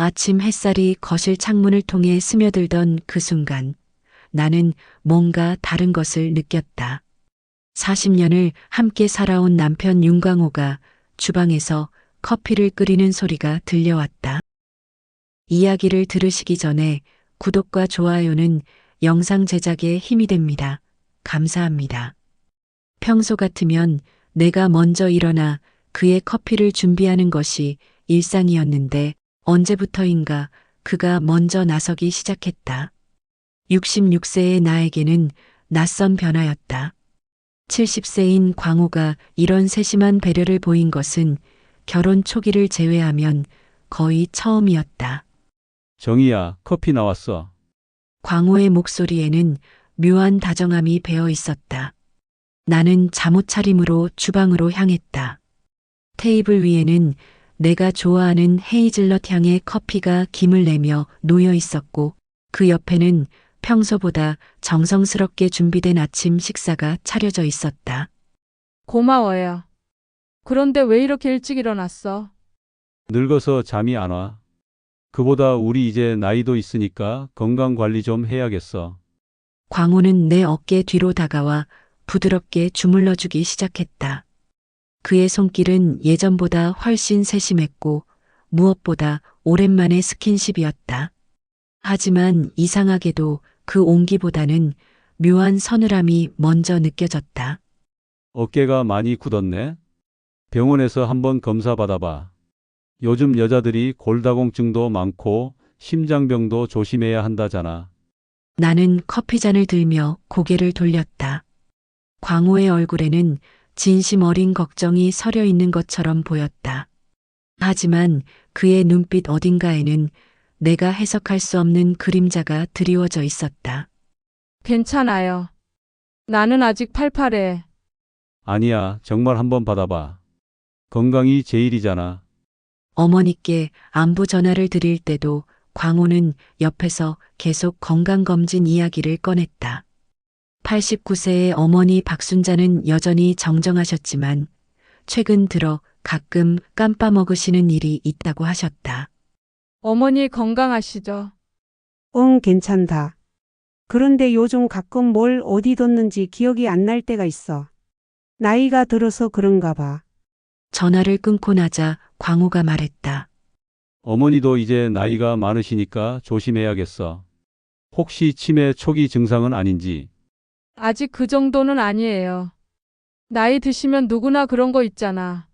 아침 햇살이 거실 창문을 통해 스며들던 그 순간 나는 뭔가 다른 것을 느꼈다. 40년을 함께 살아온 남편 윤광호가 주방에서 커피를 끓이는 소리가 들려왔다. 이야기를 들으시기 전에 구독과 좋아요는 영상 제작에 힘이 됩니다. 감사합니다. 평소 같으면 내가 먼저 일어나 그의 커피를 준비하는 것이 일상이었는데 언제부터인가 그가 먼저 나서기 시작했다. 66세의 나에게는 낯선 변화였다. 70세인 광호가 이런 세심한 배려를 보인 것은 결혼 초기를 제외하면 거의 처음이었다. 정희야, 커피 나왔어. 광호의 목소리에는 묘한 다정함이 배어 있었다. 나는 잠옷 차림으로 주방으로 향했다. 테이블 위에는 내가 좋아하는 헤이즐넛 향의 커피가 김을 내며 놓여 있었고 그 옆에는 평소보다 정성스럽게 준비된 아침 식사가 차려져 있었다. 고마워요. 그런데 왜 이렇게 일찍 일어났어? 늙어서 잠이 안 와. 그보다 우리 이제 나이도 있으니까 건강 관리 좀 해야겠어. 광호는 내 어깨 뒤로 다가와 부드럽게 주물러주기 시작했다. 그의 손길은 예전보다 훨씬 세심했고 무엇보다 오랜만의 스킨십이었다. 하지만 이상하게도 그 온기보다는 묘한 서늘함이 먼저 느껴졌다. 어깨가 많이 굳었네. 병원에서 한번 검사 받아봐. 요즘 여자들이 골다공증도 많고 심장병도 조심해야 한다잖아. 나는 커피잔을 들며 고개를 돌렸다. 광호의 얼굴에는 진심 어린 걱정이 서려 있는 것처럼 보였다. 하지만 그의 눈빛 어딘가에는 내가 해석할 수 없는 그림자가 드리워져 있었다. 괜찮아요. 나는 아직 팔팔해. 아니야, 정말 한번 받아봐. 건강이 제일이잖아. 어머니께 안부 전화를 드릴 때도 광호는 옆에서 계속 건강검진 이야기를 꺼냈다. 89세의 어머니 박순자는 여전히 정정하셨지만 최근 들어 가끔 깜빡먹으시는 일이 있다고 하셨다. 어머니 건강하시죠? 응, 괜찮다. 그런데 요즘 가끔 뭘 어디 뒀는지 기억이 안 날 때가 있어. 나이가 들어서 그런가 봐. 전화를 끊고 나자 광호가 말했다. 어머니도 이제 나이가 많으시니까 조심해야겠어. 혹시 치매 초기 증상은 아닌지. 아직 그 정도는 아니에요. 나이 드시면 누구나 그런 거 있잖아.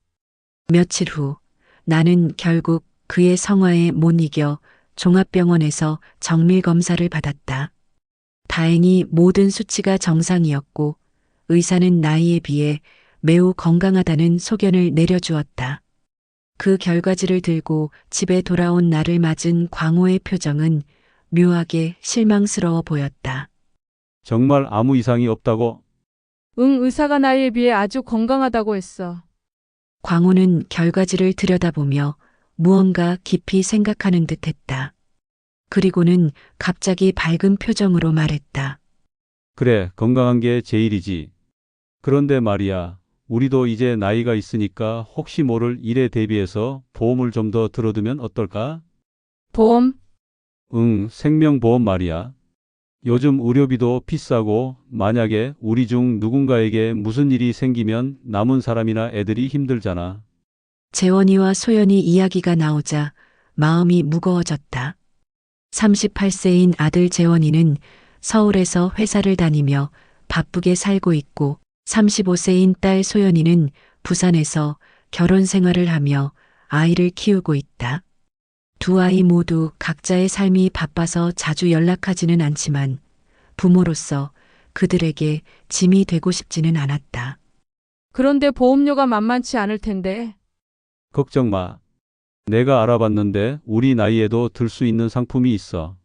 며칠 후 나는 결국 그의 성화에 못 이겨 종합병원에서 정밀 검사를 받았다. 다행히 모든 수치가 정상이었고 의사는 나이에 비해 매우 건강하다는 소견을 내려주었다. 그 결과지를 들고 집에 돌아온 나를 맞은 광호의 표정은 묘하게 실망스러워 보였다. 정말 아무 이상이 없다고? 응, 의사가 나이에 비해 아주 건강하다고 했어. 광호는 결과지를 들여다보며 무언가 깊이 생각하는 듯 했다. 그리고는 갑자기 밝은 표정으로 말했다. 그래, 건강한 게 제일이지. 그런데 말이야, 우리도 이제 나이가 있으니까 혹시 모를 일에 대비해서 보험을 좀 더 들어두면 어떨까? 보험? 응, 생명보험 말이야. 요즘 의료비도 비싸고 만약에 우리 중 누군가에게 무슨 일이 생기면 남은 사람이나 애들이 힘들잖아. 재원이와 소연이 이야기가 나오자 마음이 무거워졌다. 38세인 아들 재원이는 서울에서 회사를 다니며 바쁘게 살고 있고 35세인 딸 소연이는 부산에서 결혼 생활을 하며 아이를 키우고 있다. 두 아이 모두 각자의 삶이 바빠서 자주 연락하지는 않지만 부모로서 그들에게 짐이 되고 싶지는 않았다. 그런데 보험료가 만만치 않을 텐데. 걱정 마. 내가 알아봤는데 우리 나이에도 들 수 있는 상품이 있어.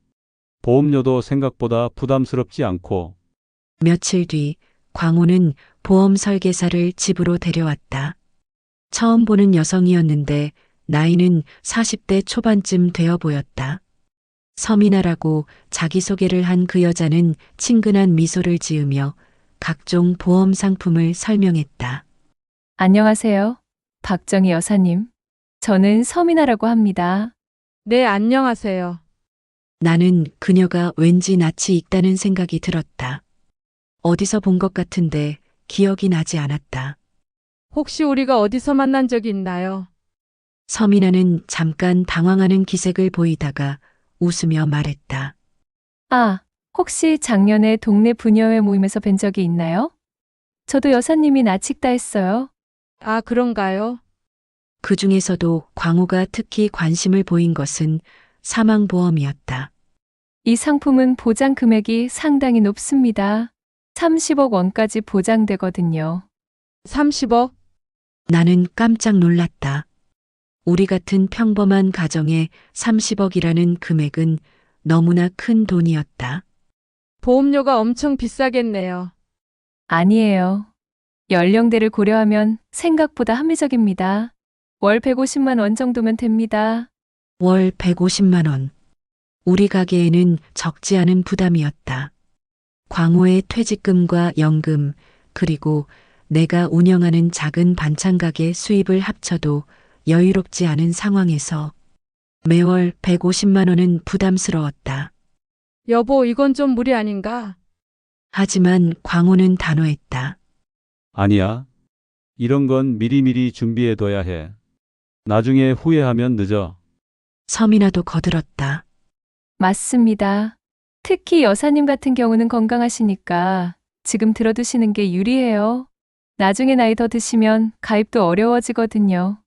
보험료도 생각보다 부담스럽지 않고. 며칠 뒤 광호는 보험 설계사를 집으로 데려왔다. 처음 보는 여성이었는데 나이는 40대 초반쯤 되어 보였다. 서민아라고 자기소개를 한 그 여자는 친근한 미소를 지으며 각종 보험 상품을 설명했다. 안녕하세요. 박정희 여사님. 저는 서민아라고 합니다. 네, 안녕하세요. 나는 그녀가 왠지 낯이 익다는 생각이 들었다. 어디서 본 것 같은데 기억이 나지 않았다. 혹시 우리가 어디서 만난 적이 있나요? 서민아는 잠깐 당황하는 기색을 보이다가 웃으며 말했다. 아, 혹시 작년에 동네 부녀회 모임에서 뵌 적이 있나요? 저도 여사님이 나칙다 했어요. 아, 그런가요? 그 중에서도 광호가 특히 관심을 보인 것은 사망보험이었다. 이 상품은 보장 금액이 상당히 높습니다. 30억 원까지 보장되거든요. 30억? 나는 깜짝 놀랐다. 우리 같은 평범한 가정에 30억이라는 금액은 너무나 큰 돈이었다. 보험료가 엄청 비싸겠네요. 아니에요. 연령대를 고려하면 생각보다 합리적입니다. 월 150만 원 정도면 됩니다. 월 150만 원. 우리 가게에는 적지 않은 부담이었다. 광호의 퇴직금과 연금, 그리고 내가 운영하는 작은 반찬 가게 수입을 합쳐도 여유롭지 않은 상황에서 매월 150만 원은 부담스러웠다. 여보, 이건 좀 무리 아닌가? 하지만 광호는 단호했다. 아니야. 이런 건 미리미리 준비해둬야 해. 나중에 후회하면 늦어. 서민아도 거들었다. 맞습니다. 특히 여사님 같은 경우는 건강하시니까 지금 들어두시는 게 유리해요. 나중에 나이 더 드시면 가입도 어려워지거든요.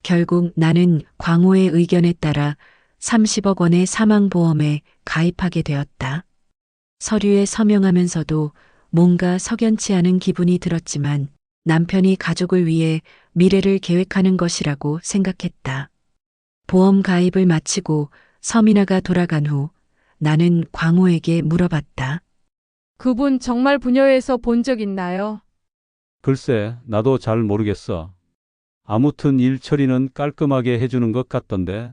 결국 나는 광호의 의견에 따라 30억 원의 사망보험에 가입하게 되었다. 서류에 서명하면서도 뭔가 석연치 않은 기분이 들었지만 남편이 가족을 위해 미래를 계획하는 것이라고 생각했다. 보험 가입을 마치고 서민아가 돌아간 후 나는 광호에게 물어봤다. 그분 정말 부녀회에서 본 적 있나요? 글쎄, 나도 잘 모르겠어. 아무튼 일 처리는 깔끔하게 해주는 것 같던데.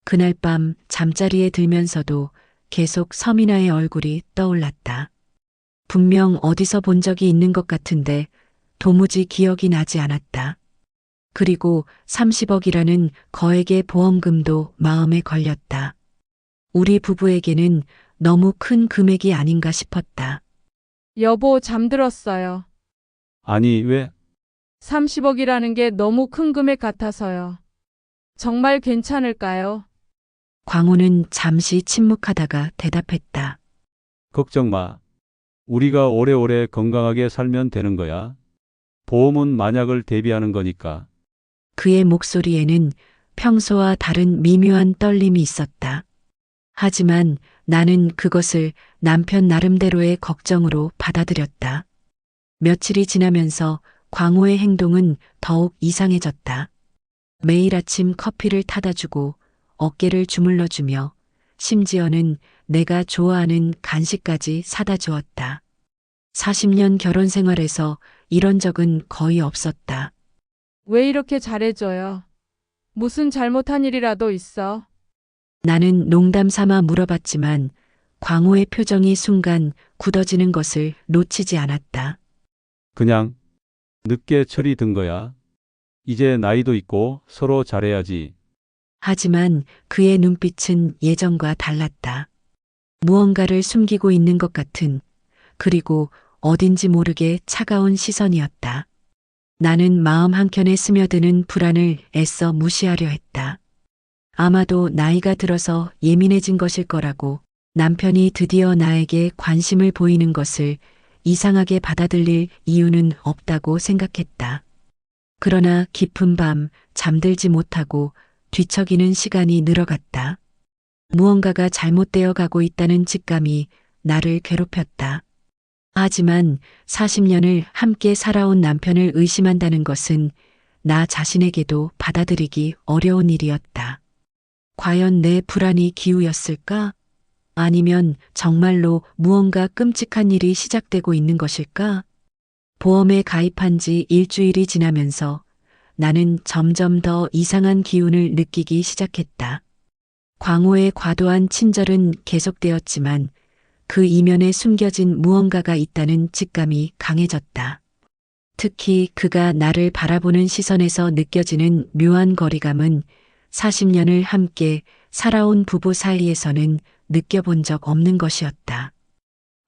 그날 밤 잠자리에 들면서도 계속 서민아의 얼굴이 떠올랐다. 분명 어디서 본 적이 있는 것 같은데 도무지 기억이 나지 않았다. 그리고 30억이라는 거액의 보험금도 마음에 걸렸다. 우리 부부에게는 너무 큰 금액이 아닌가 싶었다. 여보, 잠들었어요. 아니, 왜? 30억이라는 게 너무 큰 금액 같아서요. 정말 괜찮을까요? 광호는 잠시 침묵하다가 대답했다. 걱정 마. 우리가 오래오래 건강하게 살면 되는 거야. 보험은 만약을 대비하는 거니까. 그의 목소리에는 평소와 다른 미묘한 떨림이 있었다. 하지만 나는 그것을 남편 나름대로의 걱정으로 받아들였다. 며칠이 지나면서 광호의 행동은 더욱 이상해졌다. 매일 아침 커피를 타다 주고 어깨를 주물러주며 심지어는 내가 좋아하는 간식까지 사다 주었다. 40년 결혼 생활에서 이런 적은 거의 없었다. 왜 이렇게 잘해줘요? 무슨 잘못한 일이라도 있어? 나는 농담 삼아 물어봤지만 광호의 표정이 순간 굳어지는 것을 놓치지 않았다. 그냥 늦게 철이 든 거야. 이제 나이도 있고 서로 잘해야지. 하지만 그의 눈빛은 예전과 달랐다. 무언가를 숨기고 있는 것 같은, 그리고 어딘지 모르게 차가운 시선이었다. 나는 마음 한켠에 스며드는 불안을 애써 무시하려 했다. 아마도 나이가 들어서 예민해진 것일 거라고, 남편이 드디어 나에게 관심을 보이는 것을 이상하게 받아들일 이유는 없다고 생각했다. 그러나 깊은 밤 잠들지 못하고 뒤척이는 시간이 늘어갔다. 무언가가 잘못되어 가고 있다는 직감이 나를 괴롭혔다. 하지만 40년을 함께 살아온 남편을 의심한다는 것은 나 자신에게도 받아들이기 어려운 일이었다. 과연 내 불안이 기우였을까? 아니면 정말로 무언가 끔찍한 일이 시작되고 있는 것일까? 보험에 가입한 지 일주일이 지나면서 나는 점점 더 이상한 기운을 느끼기 시작했다. 광호의 과도한 친절은 계속되었지만 그 이면에 숨겨진 무언가가 있다는 직감이 강해졌다. 특히 그가 나를 바라보는 시선에서 느껴지는 묘한 거리감은 40년을 함께 살아온 부부 사이에서는 느껴본 적 없는 것이었다.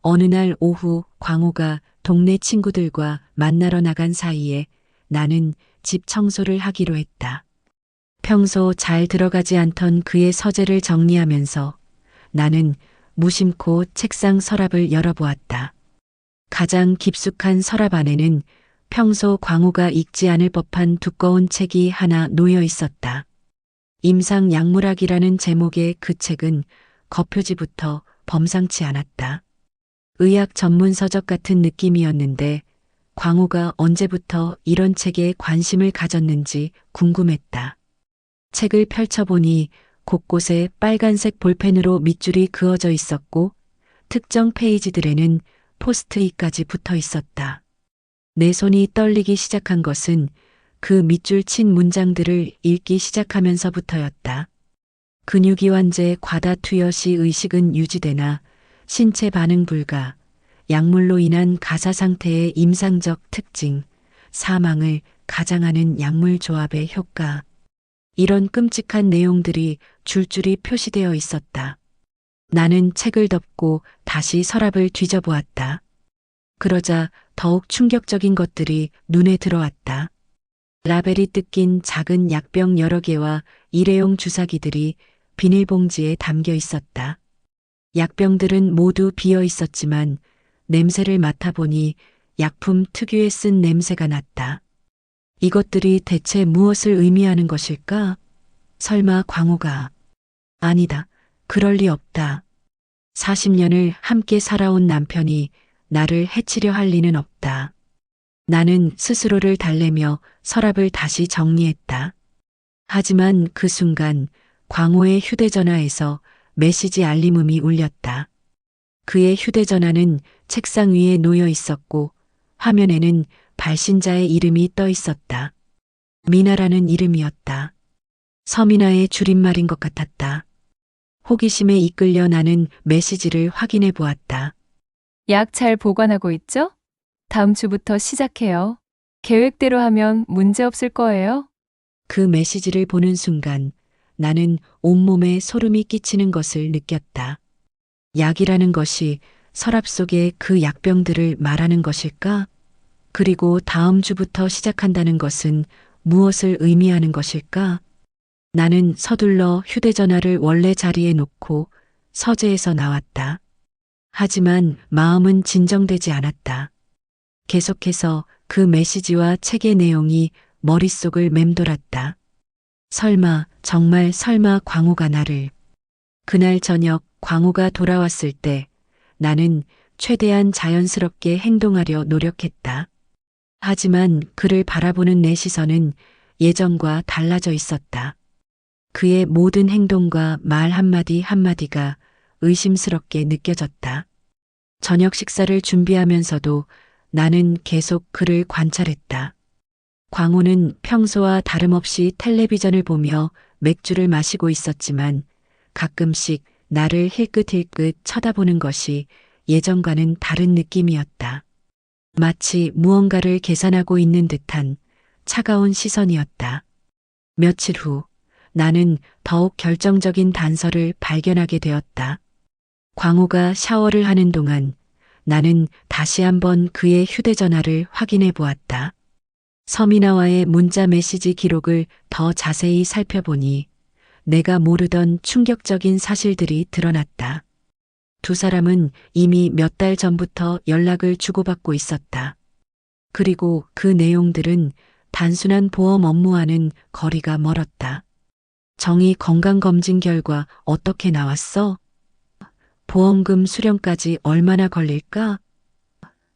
어느 날 오후 광호가 동네 친구들과 만나러 나간 사이에 나는 집 청소를 하기로 했다. 평소 잘 들어가지 않던 그의 서재를 정리하면서 나는 무심코 책상 서랍을 열어보았다. 가장 깊숙한 서랍 안에는 평소 광호가 읽지 않을 법한 두꺼운 책이 하나 놓여 있었다. 임상약물학이라는 제목의 그 책은 겉표지부터 범상치 않았다. 의학 전문 서적 같은 느낌이었는데 광호가 언제부터 이런 책에 관심을 가졌는지 궁금했다. 책을 펼쳐보니 곳곳에 빨간색 볼펜으로 밑줄이 그어져 있었고 특정 페이지들에는 포스트잇까지 붙어 있었다. 내 손이 떨리기 시작한 것은 그 밑줄 친 문장들을 읽기 시작하면서부터였다. 근육이완제 과다 투여 시 의식은 유지되나 신체 반응 불가, 약물로 인한 가사 상태의 임상적 특징, 사망을 가장하는 약물 조합의 효과. 이런 끔찍한 내용들이 줄줄이 표시되어 있었다. 나는 책을 덮고 다시 서랍을 뒤져보았다. 그러자 더욱 충격적인 것들이 눈에 들어왔다. 라벨이 뜯긴 작은 약병 여러 개와 일회용 주사기들이 비닐봉지에 담겨 있었다. 약병들은 모두 비어 있었지만 냄새를 맡아보니 약품 특유의 쓴 냄새가 났다. 이것들이 대체 무엇을 의미하는 것일까? 설마 광호가... 아니다. 그럴 리 없다. 40년을 함께 살아온 남편이 나를 해치려 할 리는 없다. 나는 스스로를 달래며 서랍을 다시 정리했다. 하지만 그 순간 광호의 휴대전화에서 메시지 알림음이 울렸다. 그의 휴대전화는 책상 위에 놓여 있었고 화면에는 발신자의 이름이 떠 있었다. 미나라는 이름이었다. 서민아의 줄임말인 것 같았다. 호기심에 이끌려 나는 메시지를 확인해 보았다. 약 잘 보관하고 있죠? 다음 주부터 시작해요. 계획대로 하면 문제 없을 거예요. 그 메시지를 보는 순간 나는 온몸에 소름이 끼치는 것을 느꼈다. 약이라는 것이 서랍 속의 그 약병들을 말하는 것일까? 그리고 다음 주부터 시작한다는 것은 무엇을 의미하는 것일까? 나는 서둘러 휴대전화를 원래 자리에 놓고 서재에서 나왔다. 하지만 마음은 진정되지 않았다. 계속해서 그 메시지와 책의 내용이 머릿속을 맴돌았다. 설마, 정말 설마 광호가 나를... 그날 저녁 광호가 돌아왔을 때 나는 최대한 자연스럽게 행동하려 노력했다. 하지만 그를 바라보는 내 시선은 예전과 달라져 있었다. 그의 모든 행동과 말 한마디 한마디가 의심스럽게 느껴졌다. 저녁 식사를 준비하면서도 나는 계속 그를 관찰했다. 광호는 평소와 다름없이 텔레비전을 보며 맥주를 마시고 있었지만 가끔씩 나를 힐끗힐끗 쳐다보는 것이 예전과는 다른 느낌이었다. 마치 무언가를 계산하고 있는 듯한 차가운 시선이었다. 며칠 후 나는 더욱 결정적인 단서를 발견하게 되었다. 광호가 샤워를 하는 동안 나는 다시 한번 그의 휴대전화를 확인해 보았다. 서민아와의 문자 메시지 기록을 더 자세히 살펴보니 내가 모르던 충격적인 사실들이 드러났다. 두 사람은 이미 몇 달 전부터 연락을 주고받고 있었다. 그리고 그 내용들은 단순한 보험 업무와는 거리가 멀었다. 정의 건강검진 결과 어떻게 나왔어? 보험금 수령까지 얼마나 걸릴까?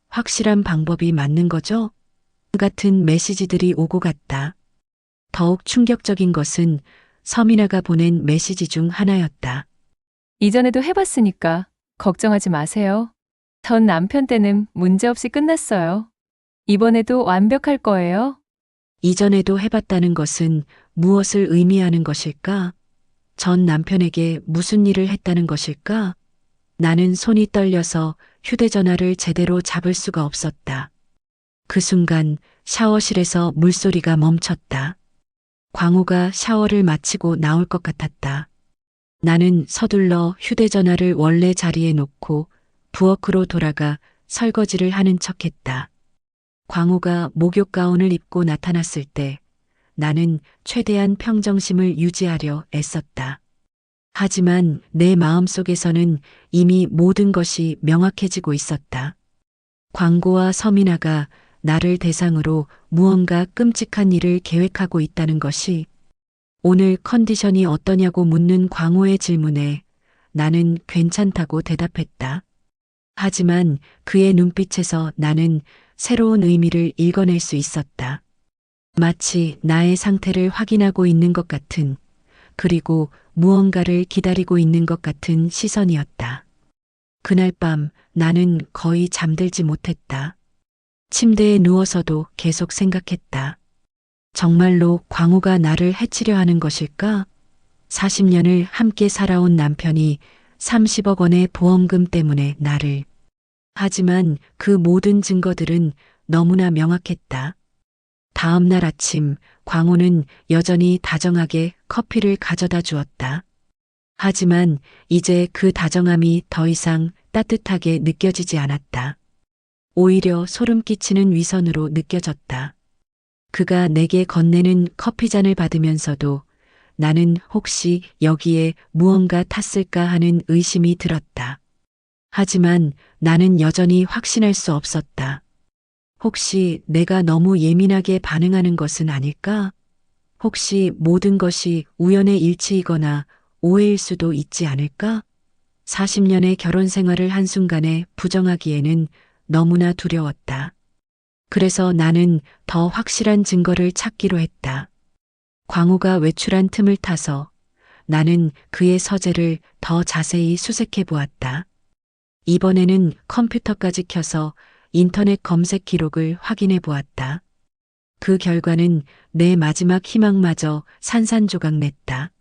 확실한 방법이 맞는 거죠? 같은 메시지들이 오고 갔다. 더욱 충격적인 것은 서민아가 보낸 메시지 중 하나였다. 이전에도 해봤으니까 걱정하지 마세요. 전 남편 때는 문제없이 끝났어요. 이번에도 완벽할 거예요. 이전에도 해봤다는 것은 무엇을 의미하는 것일까? 전 남편에게 무슨 일을 했다는 것일까? 나는 손이 떨려서 휴대전화를 제대로 잡을 수가 없었다. 그 순간 샤워실에서 물소리가 멈췄다. 광호가 샤워를 마치고 나올 것 같았다. 나는 서둘러 휴대전화를 원래 자리에 놓고 부엌으로 돌아가 설거지를 하는 척했다. 광호가 목욕 가운을 입고 나타났을 때 나는 최대한 평정심을 유지하려 애썼다. 하지만 내 마음속에서는 이미 모든 것이 명확해지고 있었다. 광고와 서민아가 나를 대상으로 무언가 끔찍한 일을 계획하고 있다는 것이. 오늘 컨디션이 어떠냐고 묻는 광호의 질문에 나는 괜찮다고 대답했다. 하지만 그의 눈빛에서 나는 새로운 의미를 읽어낼 수 있었다. 마치 나의 상태를 확인하고 있는 것 같은, 그리고 무언가를 기다리고 있는 것 같은 시선이었다. 그날 밤 나는 거의 잠들지 못했다. 침대에 누워서도 계속 생각했다. 정말로 광호가 나를 해치려 하는 것일까? 40년을 함께 살아온 남편이 30억 원의 보험금 때문에 나를. 하지만 그 모든 증거들은 너무나 명확했다. 다음 날 아침 광호는 여전히 다정하게 커피를 가져다 주었다. 하지만 이제 그 다정함이 더 이상 따뜻하게 느껴지지 않았다. 오히려 소름 끼치는 위선으로 느껴졌다. 그가 내게 건네는 커피잔을 받으면서도 나는 혹시 여기에 무언가 탔을까 하는 의심이 들었다. 하지만 나는 여전히 확신할 수 없었다. 혹시 내가 너무 예민하게 반응하는 것은 아닐까? 혹시 모든 것이 우연의 일치이거나 오해일 수도 있지 않을까? 40년의 결혼 생활을 한순간에 부정하기에는 너무나 두려웠다. 그래서 나는 더 확실한 증거를 찾기로 했다. 광호가 외출한 틈을 타서 나는 그의 서재를 더 자세히 수색해 보았다. 이번에는 컴퓨터까지 켜서 인터넷 검색 기록을 확인해 보았다. 그 결과는 내 마지막 희망마저 산산조각 냈다.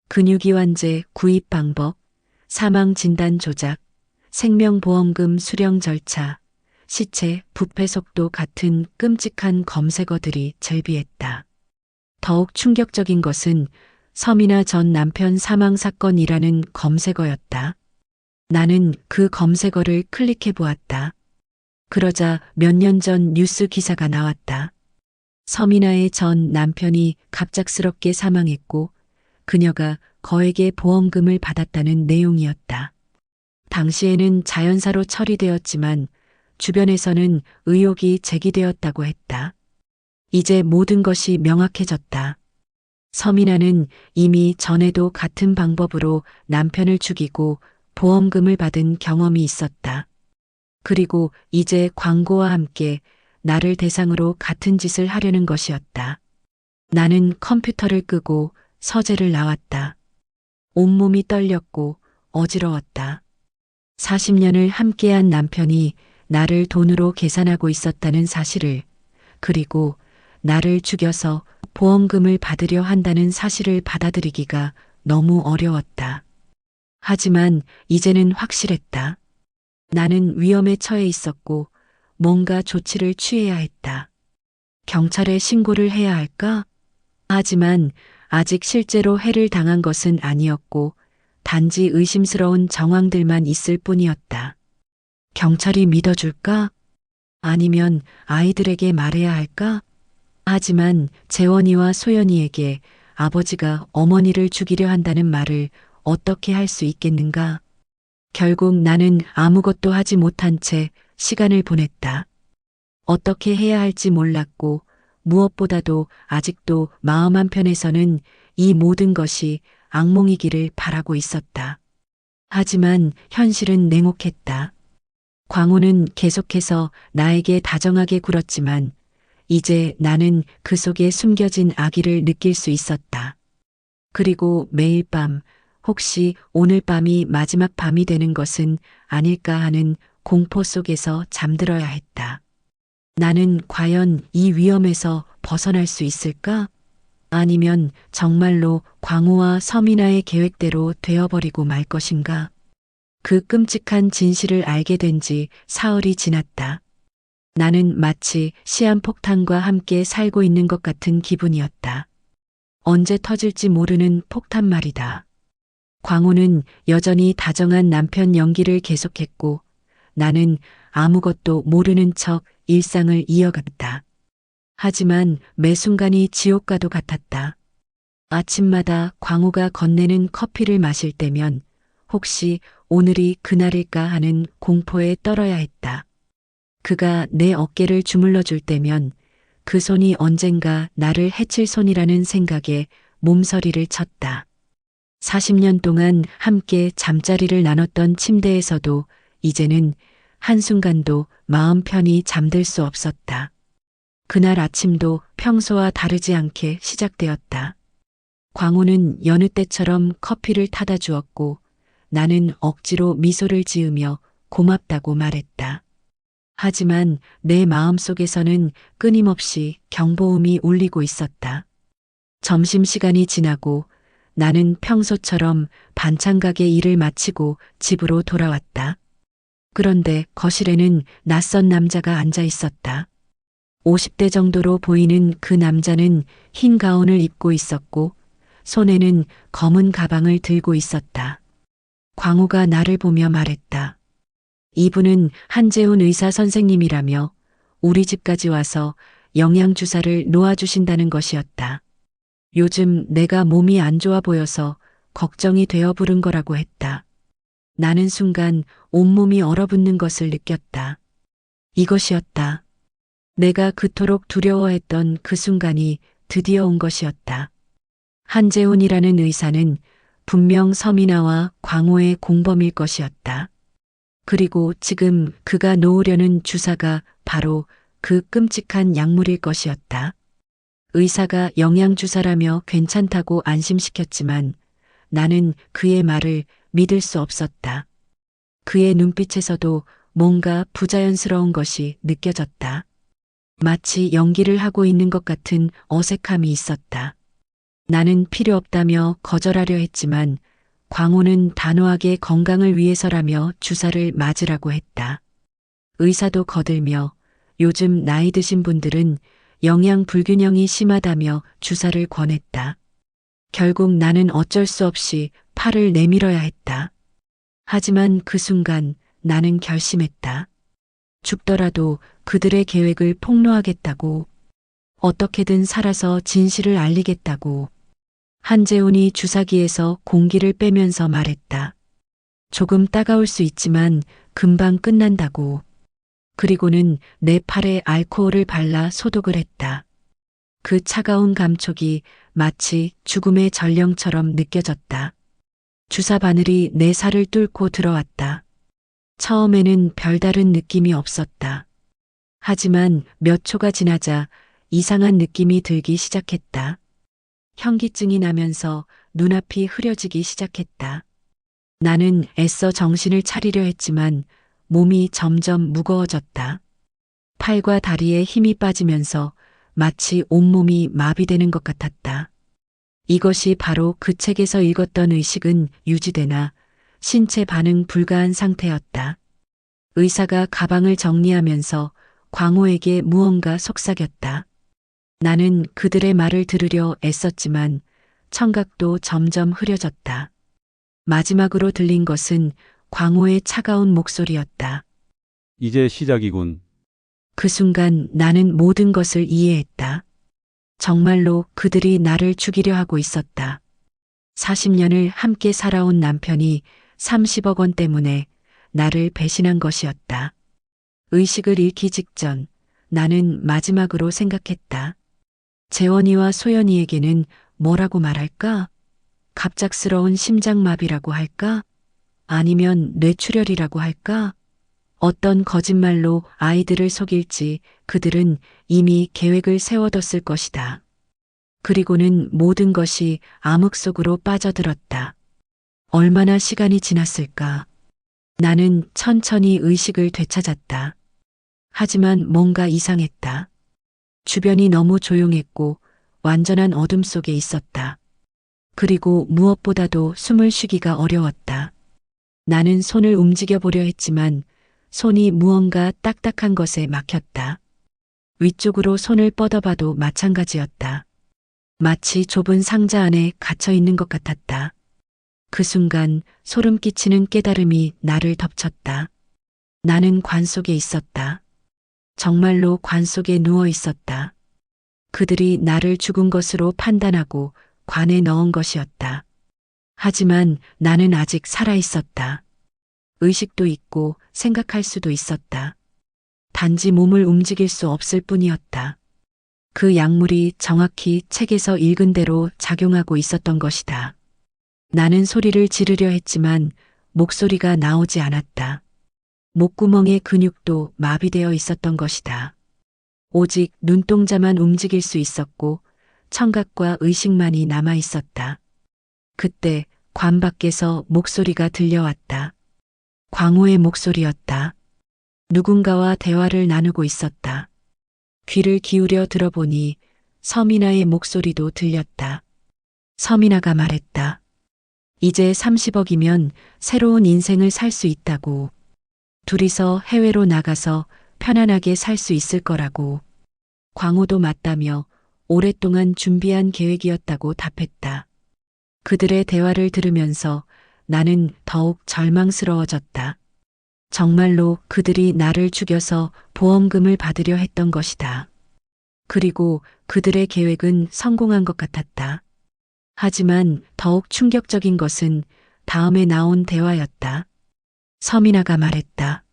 근육이완제 구입 방법, 사망 진단 조작, 생명보험금 수령 절차, 시체 부패 속도 같은 끔찍한 검색어들이 절비했다. 더욱 충격적인 것은 서민아 전 남편 사망 사건이라는 검색어였다. 나는 그 검색어를 클릭해 보았다. 그러자 몇 년 전 뉴스 기사가 나왔다. 서민아의 전 남편이 갑작스럽게 사망했고 그녀가 거액의 보험금을 받았다는 내용이었다. 당시에는 자연사로 처리되었지만 주변에서는 의혹이 제기되었다고 했다. 이제 모든 것이 명확해졌다. 서민아는 이미 전에도 같은 방법으로 남편을 죽이고 보험금을 받은 경험이 있었다. 그리고 이제 광고와 함께 나를 대상으로 같은 짓을 하려는 것이었다. 나는 컴퓨터를 끄고 서재를 나왔다. 온몸이 떨렸고 어지러웠다. 40년을 함께한 남편이 나를 돈으로 계산하고 있었다는 사실을, 그리고 나를 죽여서 보험금을 받으려 한다는 사실을 받아들이기가 너무 어려웠다. 하지만 이제는 확실했다. 나는 위험에 처해 있었고 뭔가 조치를 취해야 했다. 경찰에 신고를 해야 할까? 하지만 아직 실제로 해를 당한 것은 아니었고 단지 의심스러운 정황들만 있을 뿐이었다. 경찰이 믿어줄까? 아니면 아이들에게 말해야 할까? 하지만 재원이와 소연이에게 아버지가 어머니를 죽이려 한다는 말을 어떻게 할 수 있겠는가? 결국 나는 아무것도 하지 못한 채 시간을 보냈다. 어떻게 해야 할지 몰랐고 무엇보다도 아직도 마음 한편에서는 이 모든 것이 악몽이기를 바라고 있었다. 하지만 현실은 냉혹했다. 광호는 계속해서 나에게 다정하게 굴었지만 이제 나는 그 속에 숨겨진 악의를 느낄 수 있었다. 그리고 매일 밤 혹시 오늘 밤이 마지막 밤이 되는 것은 아닐까 하는 공포 속에서 잠들어야 했다. 나는 과연 이 위험에서 벗어날 수 있을까? 아니면 정말로 광호와 서민아의 계획대로 되어버리고 말 것인가? 그 끔찍한 진실을 알게 된 지 사흘이 지났다. 나는 마치 시한폭탄과 함께 살고 있는 것 같은 기분이었다. 언제 터질지 모르는 폭탄 말이다. 광호는 여전히 다정한 남편 연기를 계속했고 나는 아무것도 모르는 척 일상을 이어갔다. 하지만 매 순간이 지옥과도 같았다. 아침마다 광호가 건네는 커피를 마실 때면 혹시 오늘이 그날일까 하는 공포에 떨어야 했다. 그가 내 어깨를 주물러 줄 때면 그 손이 언젠가 나를 해칠 손이라는 생각에 몸서리를 쳤다. 40년 동안 함께 잠자리를 나눴던 침대에서도 이제는 한순간도 마음 편히 잠들 수 없었다. 그날 아침도 평소와 다르지 않게 시작되었다. 광호는 여느 때처럼 커피를 타다 주었고 나는 억지로 미소를 지으며 고맙다고 말했다. 하지만 내 마음속에서는 끊임없이 경보음이 울리고 있었다. 점심시간이 지나고 나는 평소처럼 반찬가게 일을 마치고 집으로 돌아왔다. 그런데 거실에는 낯선 남자가 앉아 있었다. 50대 정도로 보이는 그 남자는 흰 가운을 입고 있었고 손에는 검은 가방을 들고 있었다. 광호가 나를 보며 말했다. 이분은 한재훈 의사 선생님이라며 우리 집까지 와서 영양주사를 놓아주신다는 것이었다. 요즘 내가 몸이 안 좋아 보여서 걱정이 되어 부른 거라고 했다. 나는 순간 온몸이 얼어붙는 것을 느꼈다. 이것이었다. 내가 그토록 두려워했던 그 순간이 드디어 온 것이었다. 한재훈이라는 의사는 분명 서민아와 광호의 공범일 것이었다. 그리고 지금 그가 놓으려는 주사가 바로 그 끔찍한 약물일 것이었다. 의사가 영양주사라며 괜찮다고 안심시켰지만 나는 그의 말을 믿을 수 없었다. 그의 눈빛에서도 뭔가 부자연스러운 것이 느껴졌다. 마치 연기를 하고 있는 것 같은 어색함이 있었다. 나는 필요 없다며 거절하려 했지만 광호는 단호하게 건강을 위해서라며 주사를 맞으라고 했다. 의사도 거들며 요즘 나이 드신 분들은 영양 불균형이 심하다며 주사를 권했다. 결국 나는 어쩔 수 없이 팔을 내밀어야 했다. 하지만 그 순간 나는 결심했다. 죽더라도 그들의 계획을 폭로하겠다고. 어떻게든 살아서 진실을 알리겠다고. 한재훈이 주사기에서 공기를 빼면서 말했다. 조금 따가울 수 있지만 금방 끝난다고. 그리고는 내 팔에 알코올을 발라 소독을 했다. 그 차가운 감촉이 마치 죽음의 전령처럼 느껴졌다. 주사 바늘이 내 살을 뚫고 들어왔다. 처음에는 별다른 느낌이 없었다. 하지만 몇 초가 지나자 이상한 느낌이 들기 시작했다. 현기증이 나면서 눈앞이 흐려지기 시작했다. 나는 애써 정신을 차리려 했지만 몸이 점점 무거워졌다. 팔과 다리에 힘이 빠지면서 마치 온몸이 마비되는 것 같았다. 이것이 바로 그 책에서 읽었던 의식은 유지되나 신체 반응 불가한 상태였다. 의사가 가방을 정리하면서 광호에게 무언가 속삭였다. 나는 그들의 말을 들으려 애썼지만 청각도 점점 흐려졌다. 마지막으로 들린 것은 광호의 차가운 목소리였다. 이제 시작이군. 그 순간 나는 모든 것을 이해했다. 정말로 그들이 나를 죽이려 하고 있었다. 40년을 함께 살아온 남편이 30억 원 때문에 나를 배신한 것이었다. 의식을 잃기 직전 나는 마지막으로 생각했다. 재원이와 소연이에게는 뭐라고 말할까? 갑작스러운 심장마비라고 할까? 아니면 뇌출혈이라고 할까? 어떤 거짓말로 아이들을 속일지 그들은 이미 계획을 세워뒀을 것이다. 그리고는 모든 것이 암흑 속으로 빠져들었다. 얼마나 시간이 지났을까? 나는 천천히 의식을 되찾았다. 하지만 뭔가 이상했다. 주변이 너무 조용했고 완전한 어둠 속에 있었다. 그리고 무엇보다도 숨을 쉬기가 어려웠다. 나는 손을 움직여 보려 했지만 손이 무언가 딱딱한 것에 막혔다. 위쪽으로 손을 뻗어봐도 마찬가지였다. 마치 좁은 상자 안에 갇혀 있는 것 같았다. 그 순간 소름 끼치는 깨달음이 나를 덮쳤다. 나는 관 속에 있었다. 정말로 관 속에 누워 있었다. 그들이 나를 죽은 것으로 판단하고 관에 넣은 것이었다. 하지만 나는 아직 살아 있었다. 의식도 있고 생각할 수도 있었다. 단지 몸을 움직일 수 없을 뿐이었다. 그 약물이 정확히 책에서 읽은 대로 작용하고 있었던 것이다. 나는 소리를 지르려 했지만 목소리가 나오지 않았다. 목구멍의 근육도 마비되어 있었던 것이다. 오직 눈동자만 움직일 수 있었고 청각과 의식만이 남아 있었다. 그때 관 밖에서 목소리가 들려왔다. 광호의 목소리였다. 누군가와 대화를 나누고 있었다. 귀를 기울여 들어보니 서민아의 목소리도 들렸다. 서민아가 말했다. 이제 30억이면 새로운 인생을 살 수 있다고. 둘이서 해외로 나가서 편안하게 살 수 있을 거라고. 광호도 맞다며 오랫동안 준비한 계획이었다고 답했다. 그들의 대화를 들으면서 나는 더욱 절망스러워졌다. 정말로 그들이 나를 죽여서 보험금을 받으려 했던 것이다. 그리고 그들의 계획은 성공한 것 같았다. 하지만 더욱 충격적인 것은 다음에 나온 대화였다. 서민아가 말했다.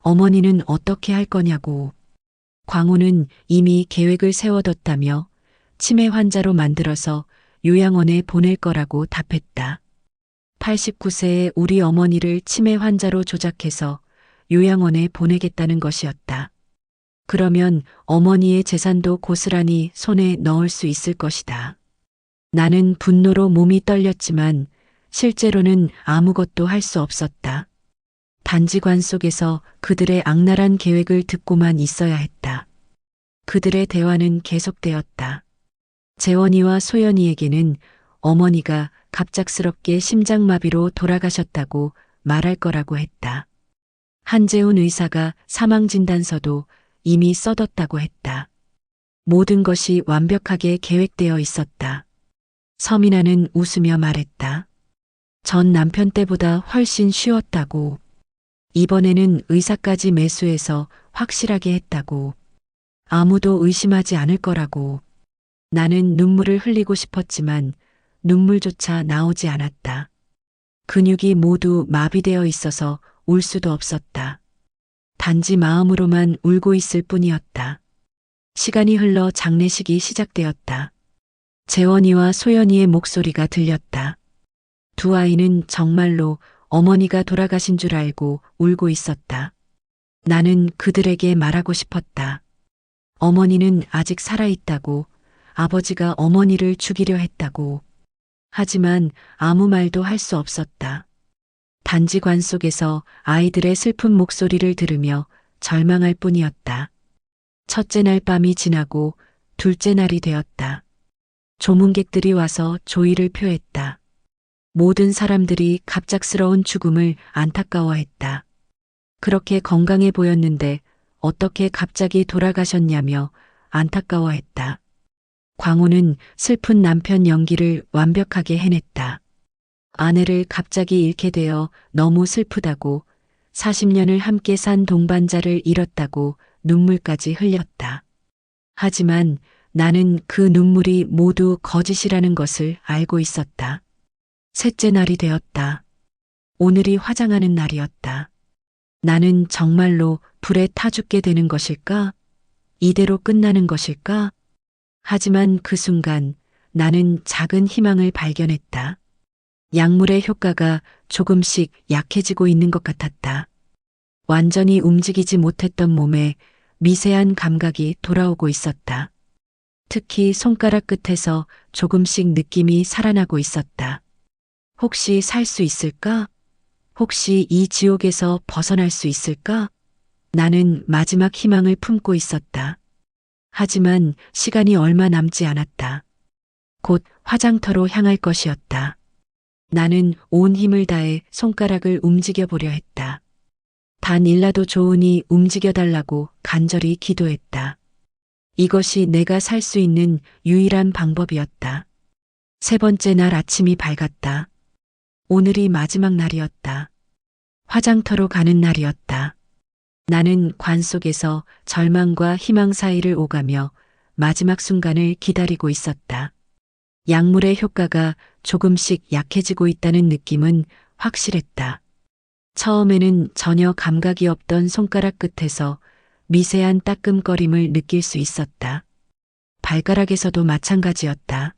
어머니는 어떻게 할 거냐고. 광호는 이미 계획을 세워뒀다며 치매 환자로 만들어서 요양원에 보낼 거라고 답했다. 89세의 우리 어머니를 치매 환자로 조작해서 요양원에 보내겠다는 것이었다. 그러면 어머니의 재산도 고스란히 손에 넣을 수 있을 것이다. 나는 분노로 몸이 떨렸지만 실제로는 아무것도 할 수 없었다. 단지 관 속에서 그들의 악랄한 계획을 듣고만 있어야 했다. 그들의 대화는 계속되었다. 재원이와 소연이에게는 어머니가 갑작스럽게 심장마비로 돌아가셨다고 말할 거라고 했다. 한재훈 의사가 사망진단서도 이미 써뒀다고 했다. 모든 것이 완벽하게 계획되어 있었다. 서민아는 웃으며 말했다. 전 남편 때보다 훨씬 쉬웠다고. 이번에는 의사까지 매수해서 확실하게 했다고. 아무도 의심하지 않을 거라고. 나는 눈물을 흘리고 싶었지만 눈물조차 나오지 않았다. 근육이 모두 마비되어 있어서 울 수도 없었다. 단지 마음으로만 울고 있을 뿐이었다. 시간이 흘러 장례식이 시작되었다. 재원이와 소연이의 목소리가 들렸다. 두 아이는 정말로 어머니가 돌아가신 줄 알고 울고 있었다. 나는 그들에게 말하고 싶었다. 어머니는 아직 살아있다고, 아버지가 어머니를 죽이려 했다고. 하지만 아무 말도 할 수 없었다. 단지 관 속에서 아이들의 슬픈 목소리를 들으며 절망할 뿐이었다. 첫째 날 밤이 지나고 둘째 날이 되었다. 조문객들이 와서 조의를 표했다. 모든 사람들이 갑작스러운 죽음을 안타까워했다. 그렇게 건강해 보였는데 어떻게 갑자기 돌아가셨냐며 안타까워했다. 광호는 슬픈 남편 연기를 완벽하게 해냈다. 아내를 갑자기 잃게 되어 너무 슬프다고, 40년을 함께 산 동반자를 잃었다고 눈물까지 흘렸다. 하지만 나는 그 눈물이 모두 거짓이라는 것을 알고 있었다. 셋째 날이 되었다. 오늘이 화장하는 날이었다. 나는 정말로 불에 타 죽게 되는 것일까? 이대로 끝나는 것일까? 하지만 그 순간 나는 작은 희망을 발견했다. 약물의 효과가 조금씩 약해지고 있는 것 같았다. 완전히 움직이지 못했던 몸에 미세한 감각이 돌아오고 있었다. 특히 손가락 끝에서 조금씩 느낌이 살아나고 있었다. 혹시 살 수 있을까? 혹시 이 지옥에서 벗어날 수 있을까? 나는 마지막 희망을 품고 있었다. 하지만 시간이 얼마 남지 않았다. 곧 화장터로 향할 것이었다. 나는 온 힘을 다해 손가락을 움직여 보려 했다. 단 일라도 좋으니 움직여달라고 간절히 기도했다. 이것이 내가 살 수 있는 유일한 방법이었다. 세 번째 날 아침이 밝았다. 오늘이 마지막 날이었다. 화장터로 가는 날이었다. 나는 관 속에서 절망과 희망 사이를 오가며 마지막 순간을 기다리고 있었다. 약물의 효과가 조금씩 약해지고 있다는 느낌은 확실했다. 처음에는 전혀 감각이 없던 손가락 끝에서 미세한 따끔거림을 느낄 수 있었다. 발가락에서도 마찬가지였다.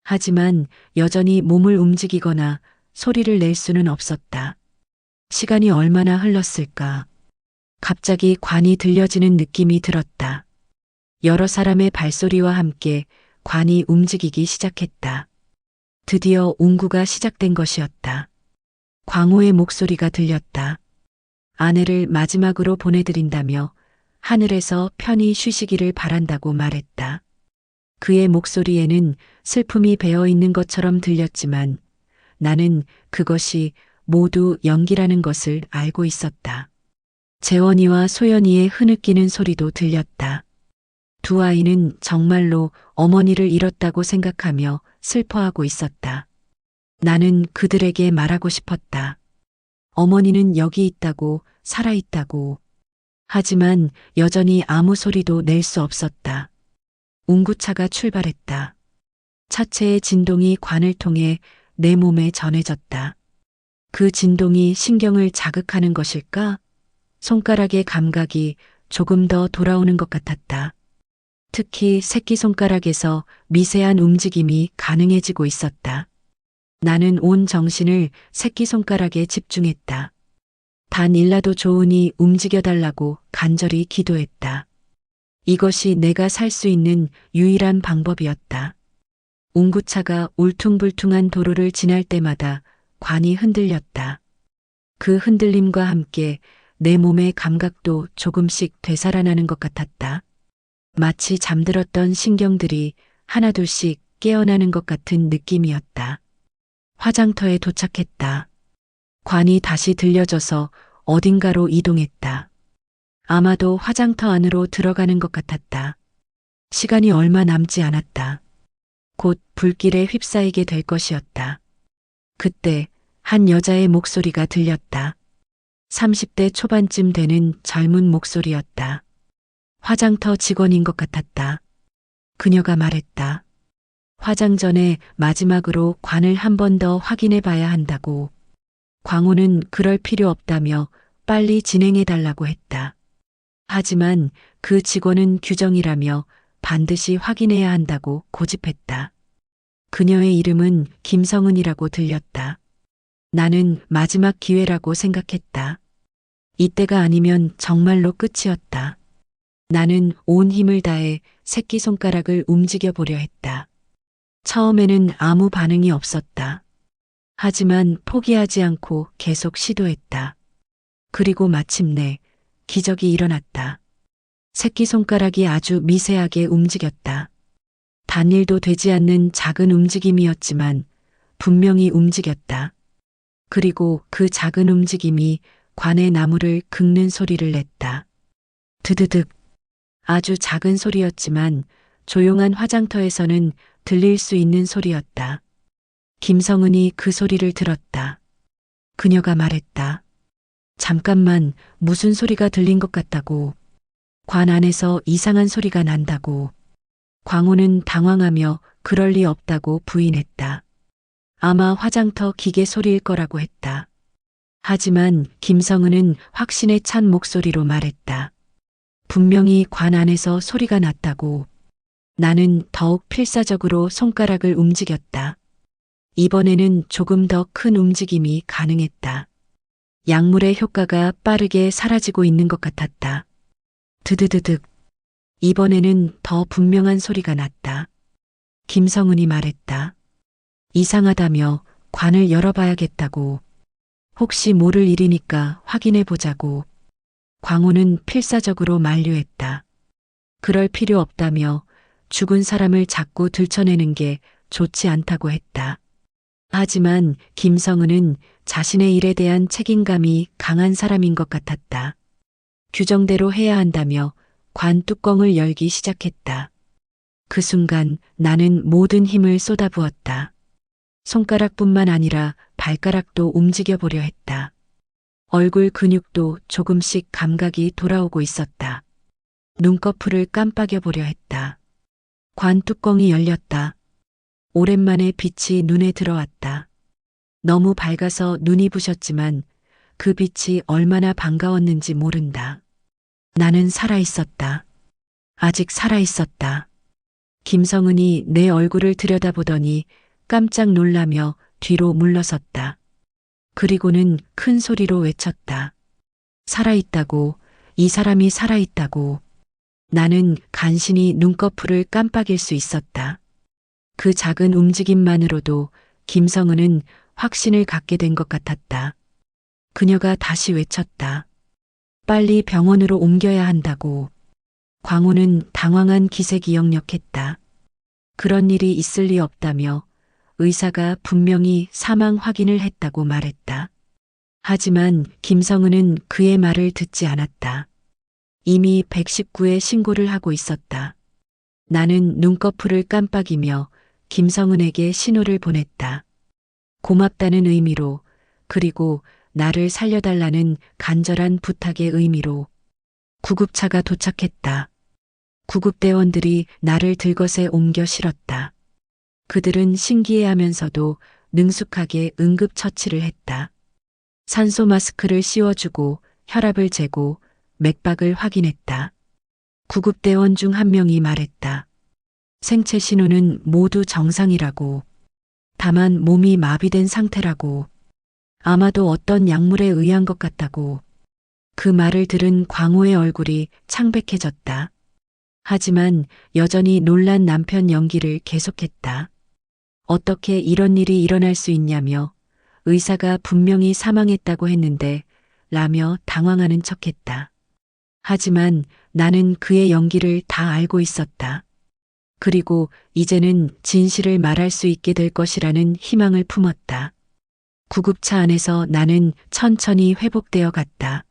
하지만 여전히 몸을 움직이거나 소리를 낼 수는 없었다. 시간이 얼마나 흘렀을까? 갑자기 관이 들려지는 느낌이 들었다. 여러 사람의 발소리와 함께 관이 움직이기 시작했다. 드디어 운구가 시작된 것이었다. 광호의 목소리가 들렸다. 아내를 마지막으로 보내드린다며 하늘에서 편히 쉬시기를 바란다고 말했다. 그의 목소리에는 슬픔이 배어 있는 것처럼 들렸지만 나는 그것이 모두 연기라는 것을 알고 있었다. 재원이와 소연이의 흐느끼는 소리도 들렸다. 두 아이는 정말로 어머니를 잃었다고 생각하며 슬퍼하고 있었다. 나는 그들에게 말하고 싶었다. 어머니는 여기 있다고, 살아있다고. 하지만 여전히 아무 소리도 낼 수 없었다. 운구차가 출발했다. 차체의 진동이 관을 통해 내 몸에 전해졌다. 그 진동이 신경을 자극하는 것일까? 손가락의 감각이 조금 더 돌아오는 것 같았다. 특히 새끼손가락에서 미세한 움직임이 가능해지고 있었다. 나는 온 정신을 새끼손가락에 집중했다. 단 일라도 좋으니 움직여달라고 간절히 기도했다. 이것이 내가 살 수 있는 유일한 방법이었다. 운구차가 울퉁불퉁한 도로를 지날 때마다 관이 흔들렸다. 그 흔들림과 함께 내 몸의 감각도 조금씩 되살아나는 것 같았다. 마치 잠들었던 신경들이 하나둘씩 깨어나는 것 같은 느낌이었다. 화장터에 도착했다. 관이 다시 들려져서 어딘가로 이동했다. 아마도 화장터 안으로 들어가는 것 같았다. 시간이 얼마 남지 않았다. 곧 불길에 휩싸이게 될 것이었다. 그때 한 여자의 목소리가 들렸다. 30대 초반쯤 되는 젊은 목소리였다. 화장터 직원인 것 같았다. 그녀가 말했다. 화장 전에 마지막으로 관을 한 번 더 확인해 봐야 한다고. 광호는 그럴 필요 없다며 빨리 진행해 달라고 했다. 하지만 그 직원은 규정이라며 반드시 확인해야 한다고 고집했다. 그녀의 이름은 김성은이라고 들렸다. 나는 마지막 기회라고 생각했다. 이때가 아니면 정말로 끝이었다. 나는 온 힘을 다해 새끼손가락을 움직여 보려 했다. 처음에는 아무 반응이 없었다. 하지만 포기하지 않고 계속 시도했다. 그리고 마침내 기적이 일어났다. 새끼손가락이 아주 미세하게 움직였다. 단일도 되지 않는 작은 움직임이었지만 분명히 움직였다. 그리고 그 작은 움직임이 관의 나무를 긁는 소리를 냈다. 드드득. 아주 작은 소리였지만 조용한 화장터에서는 들릴 수 있는 소리였다. 김성은이 그 소리를 들었다. 그녀가 말했다. 잠깐만, 무슨 소리가 들린 것 같다고. 관 안에서 이상한 소리가 난다고. 광호는 당황하며 그럴 리 없다고 부인했다. 아마 화장터 기계 소리일 거라고 했다. 하지만 김성은은 확신에 찬 목소리로 말했다. 분명히 관 안에서 소리가 났다고. 나는 더욱 필사적으로 손가락을 움직였다. 이번에는 조금 더 큰 움직임이 가능했다. 약물의 효과가 빠르게 사라지고 있는 것 같았다. 드드드득. 이번에는 더 분명한 소리가 났다. 김성은이 말했다. 이상하다며 관을 열어봐야겠다고. 혹시 모를 일이니까 확인해 보자고. 광호는 필사적으로 만류했다. 그럴 필요 없다며 죽은 사람을 자꾸 들춰내는 게 좋지 않다고 했다. 하지만 김성은은 자신의 일에 대한 책임감이 강한 사람인 것 같았다. 규정대로 해야 한다며 관 뚜껑을 열기 시작했다. 그 순간 나는 모든 힘을 쏟아부었다. 손가락뿐만 아니라 발가락도 움직여 보려 했다. 얼굴 근육도 조금씩 감각이 돌아오고 있었다. 눈꺼풀을 깜빡여 보려 했다. 관 뚜껑이 열렸다. 오랜만에 빛이 눈에 들어왔다. 너무 밝아서 눈이 부셨지만 그 빛이 얼마나 반가웠는지 모른다. 나는 살아 있었다. 아직 살아 있었다. 김성은이 내 얼굴을 들여다보더니 깜짝 놀라며 뒤로 물러섰다. 그리고는 큰 소리로 외쳤다. 살아있다고, 이 사람이 살아있다고. 나는 간신히 눈꺼풀을 깜빡일 수 있었다. 그 작은 움직임만으로도 김성은은 확신을 갖게 된 것 같았다. 그녀가 다시 외쳤다. 빨리 병원으로 옮겨야 한다고. 광우는 당황한 기색이 역력했다. 그런 일이 있을 리 없다며 의사가 분명히 사망 확인을 했다고 말했다. 하지만 김성은은 그의 말을 듣지 않았다. 이미 119에 신고를 하고 있었다. 나는 눈꺼풀을 깜빡이며 김성은에게 신호를 보냈다. 고맙다는 의미로, 그리고 나를 살려달라는 간절한 부탁의 의미로. 구급차가 도착했다. 구급대원들이 나를 들것에 옮겨 실었다. 그들은 신기해하면서도 능숙하게 응급처치를 했다. 산소 마스크를 씌워주고 혈압을 재고 맥박을 확인했다. 구급대원 중 한 명이 말했다. 생체 신호는 모두 정상이라고. 다만 몸이 마비된 상태라고. 아마도 어떤 약물에 의한 것 같다고. 그 말을 들은 광호의 얼굴이 창백해졌다. 하지만 여전히 놀란 남편 연기를 계속했다. 어떻게 이런 일이 일어날 수 있냐며 의사가 분명히 사망했다고 했는데 라며 당황하는 척했다. 하지만 나는 그의 연기를 다 알고 있었다. 그리고 이제는 진실을 말할 수 있게 될 것이라는 희망을 품었다. 구급차 안에서 나는 천천히 회복되어 갔다.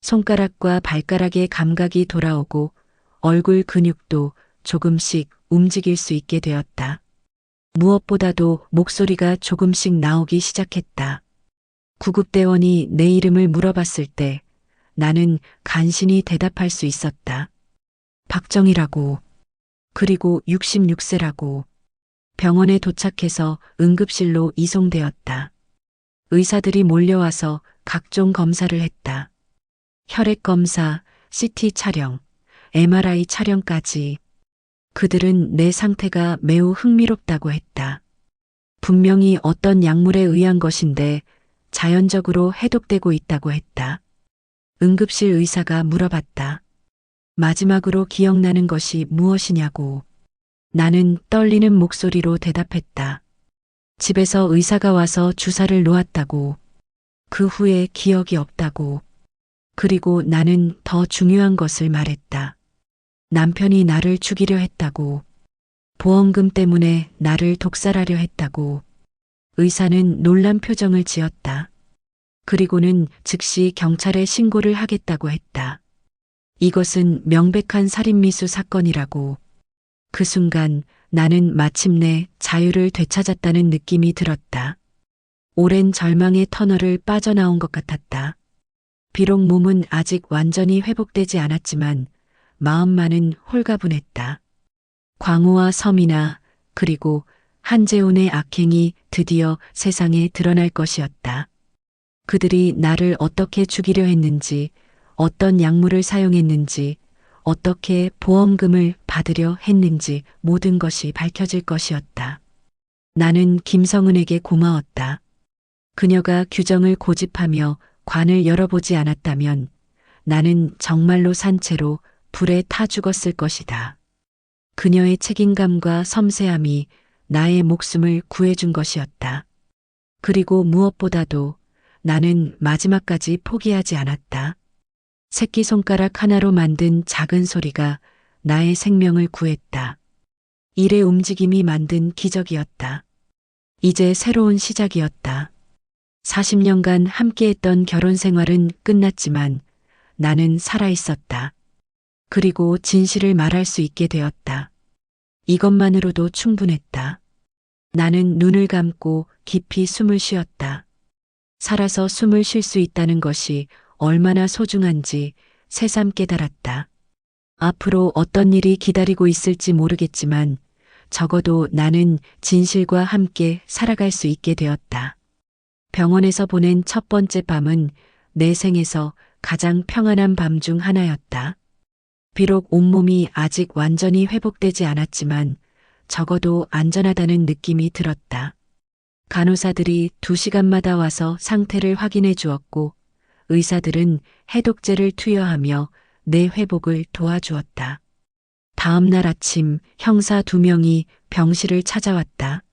손가락과 발가락의 감각이 돌아오고 얼굴 근육도 조금씩 움직일 수 있게 되었다. 무엇보다도 목소리가 조금씩 나오기 시작했다. 구급대원이 내 이름을 물어봤을 때 나는 간신히 대답할 수 있었다. 박정희라고. 그리고 66세라고. 병원에 도착해서 응급실로 이송되었다. 의사들이 몰려와서 각종 검사를 했다. 혈액 검사, CT 촬영, MRI 촬영까지. 그들은 내 상태가 매우 흥미롭다고 했다. 분명히 어떤 약물에 의한 것인데 자연적으로 해독되고 있다고 했다. 응급실 의사가 물어봤다. 마지막으로 기억나는 것이 무엇이냐고. 나는 떨리는 목소리로 대답했다. 집에서 의사가 와서 주사를 놓았다고. 그 후에 기억이 없다고. 그리고 나는 더 중요한 것을 말했다. 남편이 나를 죽이려 했다고. 보험금 때문에 나를 독살하려 했다고. 의사는 놀란 표정을 지었다. 그리고는 즉시 경찰에 신고를 하겠다고 했다. 이것은 명백한 살인미수 사건이라고. 그 순간 나는 마침내 자유를 되찾았다는 느낌이 들었다. 오랜 절망의 터널을 빠져나온 것 같았다. 비록 몸은 아직 완전히 회복되지 않았지만 마음만은 홀가분했다. 광우와 서민아, 그리고 한재훈의 악행이 드디어 세상에 드러날 것이었다. 그들이 나를 어떻게 죽이려 했는지, 어떤 약물을 사용했는지, 어떻게 보험금을 받으려 했는지 모든 것이 밝혀질 것이었다. 나는 김성은에게 고마웠다. 그녀가 규정을 고집하며 관을 열어보지 않았다면 나는 정말로 산 채로 불에 타 죽었을 것이다. 그녀의 책임감과 섬세함이 나의 목숨을 구해준 것이었다. 그리고 무엇보다도 나는 마지막까지 포기하지 않았다. 새끼손가락 하나로 만든 작은 소리가 나의 생명을 구했다. 일의 움직임이 만든 기적이었다. 이제 새로운 시작이었다. 40년간 함께했던 결혼 생활은 끝났지만 나는 살아있었다. 그리고 진실을 말할 수 있게 되었다. 이것만으로도 충분했다. 나는 눈을 감고 깊이 숨을 쉬었다. 살아서 숨을 쉴 수 있다는 것이 얼마나 소중한지 새삼 깨달았다. 앞으로 어떤 일이 기다리고 있을지 모르겠지만 적어도 나는 진실과 함께 살아갈 수 있게 되었다. 병원에서 보낸 첫 번째 밤은 내 생에서 가장 평안한 밤 중 하나였다. 비록 온몸이 아직 완전히 회복되지 않았지만 적어도 안전하다는 느낌이 들었다. 간호사들이 2시간마다 와서 상태를 확인해 주었고 의사들은 해독제를 투여하며 내 회복을 도와주었다. 다음 날 아침 형사 2명이 병실을 찾아왔다.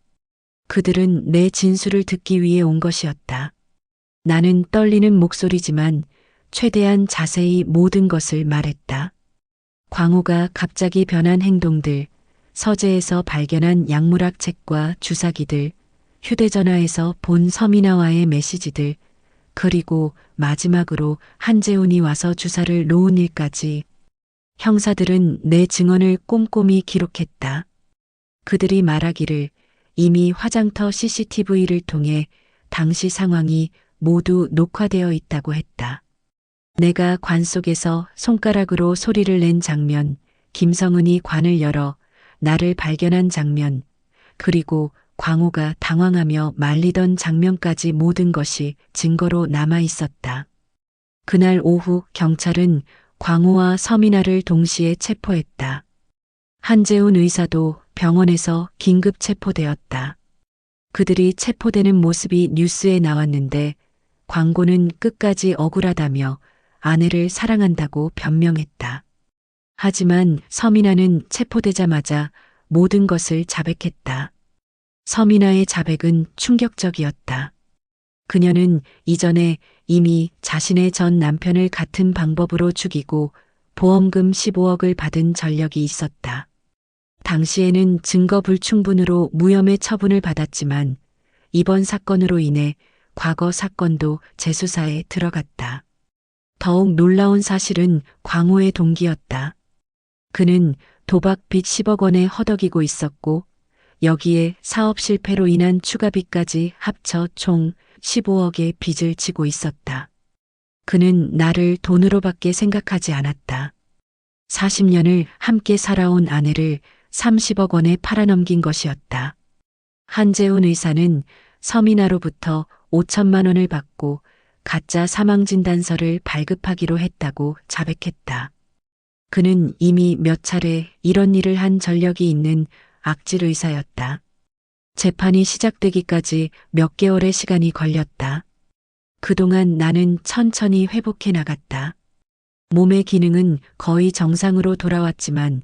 그들은 내 진술을 듣기 위해 온 것이었다. 나는 떨리는 목소리지만 최대한 자세히 모든 것을 말했다. 광호가 갑자기 변한 행동들, 서재에서 발견한 약물학 책과 주사기들, 휴대전화에서 본 서민아와의 메시지들, 그리고 마지막으로 한재훈이 와서 주사를 놓은 일까지. 형사들은 내 증언을 꼼꼼히 기록했다. 그들이 말하기를 이미 화장터 CCTV를 통해 당시 상황이 모두 녹화되어 있다고 했다. 내가 관 속에서 손가락으로 소리를 낸 장면, 김성은이 관을 열어 나를 발견한 장면, 그리고 광호가 당황하며 말리던 장면까지 모든 것이 증거로 남아 있었다. 그날 오후 경찰은 광호와 서민아를 동시에 체포했다. 한재훈 의사도 병원에서 긴급 체포되었다. 그들이 체포되는 모습이 뉴스에 나왔는데 광고는 끝까지 억울하다며 아내를 사랑한다고 변명했다. 하지만 서민아는 체포되자마자 모든 것을 자백했다. 서민아의 자백은 충격적이었다. 그녀는 이전에 이미 자신의 전 남편을 같은 방법으로 죽이고 보험금 15억을 받은 전력이 있었다. 당시에는 증거 불충분으로 무혐의 처분을 받았지만 이번 사건으로 인해 과거 사건도 재수사에 들어갔다. 더욱 놀라운 사실은 광호의 동기였다. 그는 도박 빚 10억 원에 허덕이고 있었고 여기에 사업 실패로 인한 추가빚까지 합쳐 총 15억의 빚을 지고 있었다. 그는 나를 돈으로밖에 생각하지 않았다. 40년을 함께 살아온 아내를 30억 원에 팔아넘긴 것이었다. 한재훈 의사는 서민아로부터 5천만 원을 받고 가짜 사망진단서를 발급하기로 했다고 자백했다. 그는 이미 몇 차례 이런 일을 한 전력이 있는 악질 의사였다. 재판이 시작되기까지 몇 개월의 시간이 걸렸다. 그동안 나는 천천히 회복해 나갔다. 몸의 기능은 거의 정상으로 돌아왔지만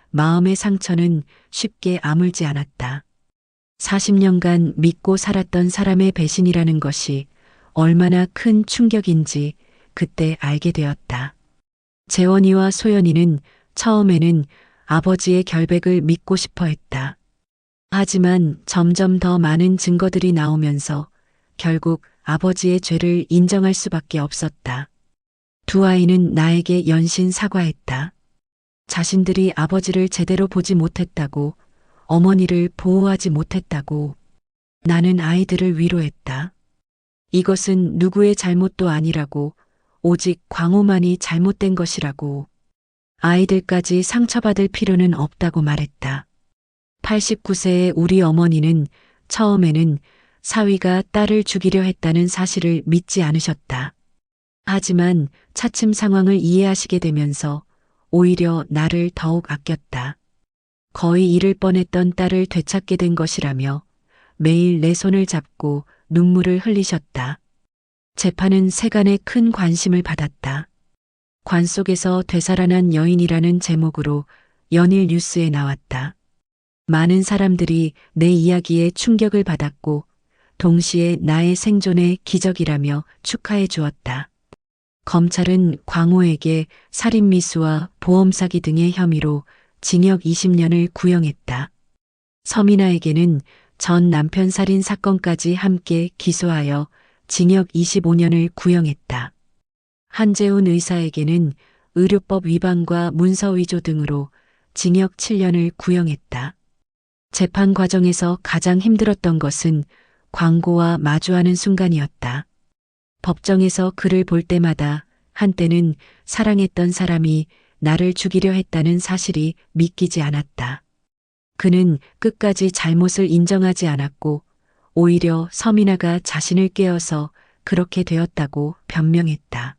마음의 상처는 쉽게 아물지 않았다. 40년간 믿고 살았던 사람의 배신이라는 것이 얼마나 큰 충격인지 그때 알게 되었다. 재원이와 소연이는 처음에는 아버지의 결백을 믿고 싶어 했다. 하지만 점점 더 많은 증거들이 나오면서 결국 아버지의 죄를 인정할 수밖에 없었다. 두 아이는 나에게 연신 사과했다. 자신들이 아버지를 제대로 보지 못했다고, 어머니를 보호하지 못했다고. 나는 아이들을 위로했다. 이것은 누구의 잘못도 아니라고, 오직 광호만이 잘못된 것이라고. 아이들까지 상처받을 필요는 없다고 말했다. 89세의 우리 어머니는 처음에는 사위가 딸을 죽이려 했다는 사실을 믿지 않으셨다. 하지만 차츰 상황을 이해하시게 되면서 오히려 나를 더욱 아꼈다. 거의 잃을 뻔했던 딸을 되찾게 된 것이라며 매일 내 손을 잡고 눈물을 흘리셨다. 재판은 세간의 큰 관심을 받았다. 관 속에서 되살아난 여인이라는 제목으로 연일 뉴스에 나왔다. 많은 사람들이 내 이야기에 충격을 받았고 동시에 나의 생존의 기적이라며 축하해 주었다. 검찰은 광호에게 살인미수와 보험사기 등의 혐의로 징역 20년을 구형했다. 서민아에게는 전 남편 살인 사건까지 함께 기소하여 징역 25년을 구형했다. 한재훈 의사에게는 의료법 위반과 문서 위조 등으로 징역 7년을 구형했다. 재판 과정에서 가장 힘들었던 것은 광고와 마주하는 순간이었다. 법정에서 그를 볼 때마다 한때는 사랑했던 사람이 나를 죽이려 했다는 사실이 믿기지 않았다. 그는 끝까지 잘못을 인정하지 않았고 오히려 서민아가 자신을 깨어서 그렇게 되었다고 변명했다.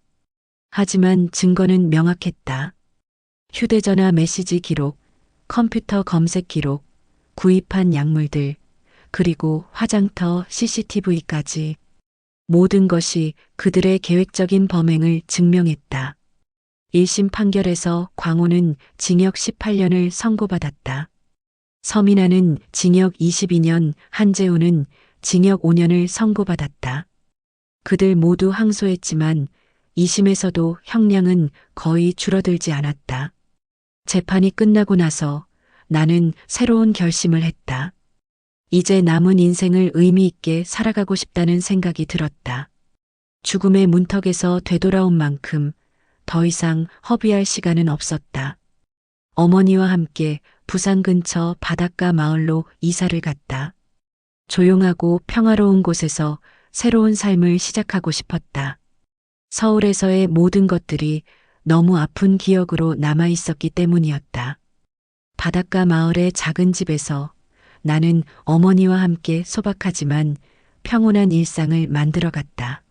하지만 증거는 명확했다. 휴대전화 메시지 기록, 컴퓨터 검색 기록, 구입한 약물들, 그리고 화장터 CCTV까지 모든 것이 그들의 계획적인 범행을 증명했다. 1심 판결에서 광호는 징역 18년을 선고받았다. 서민아는 징역 22년, 한재우는 징역 5년을 선고받았다. 그들 모두 항소했지만 2심에서도 형량은 거의 줄어들지 않았다. 재판이 끝나고 나서 나는 새로운 결심을 했다. 이제 남은 인생을 의미 있게 살아가고 싶다는 생각이 들었다. 죽음의 문턱에서 되돌아온 만큼 더 이상 허비할 시간은 없었다. 어머니와 함께 부산 근처 바닷가 마을로 이사를 갔다. 조용하고 평화로운 곳에서 새로운 삶을 시작하고 싶었다. 서울에서의 모든 것들이 너무 아픈 기억으로 남아 있었기 때문이었다. 바닷가 마을의 작은 집에서 나는 어머니와 함께 소박하지만 평온한 일상을 만들어갔다.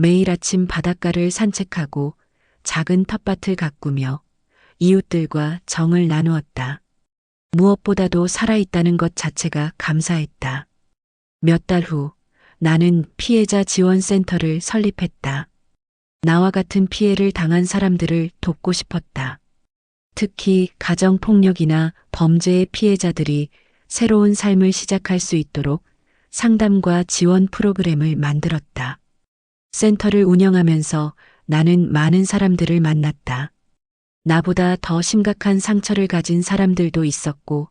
매일 아침 바닷가를 산책하고 작은 텃밭을 가꾸며 이웃들과 정을 나누었다. 무엇보다도 살아있다는 것 자체가 감사했다. 몇 달 후 나는 피해자 지원센터를 설립했다. 나와 같은 피해를 당한 사람들을 돕고 싶었다. 특히 가정폭력이나 범죄의 피해자들이 새로운 삶을 시작할 수 있도록 상담과 지원 프로그램을 만들었다. 센터를 운영하면서 나는 많은 사람들을 만났다. 나보다 더 심각한 상처를 가진 사람들도 있었고,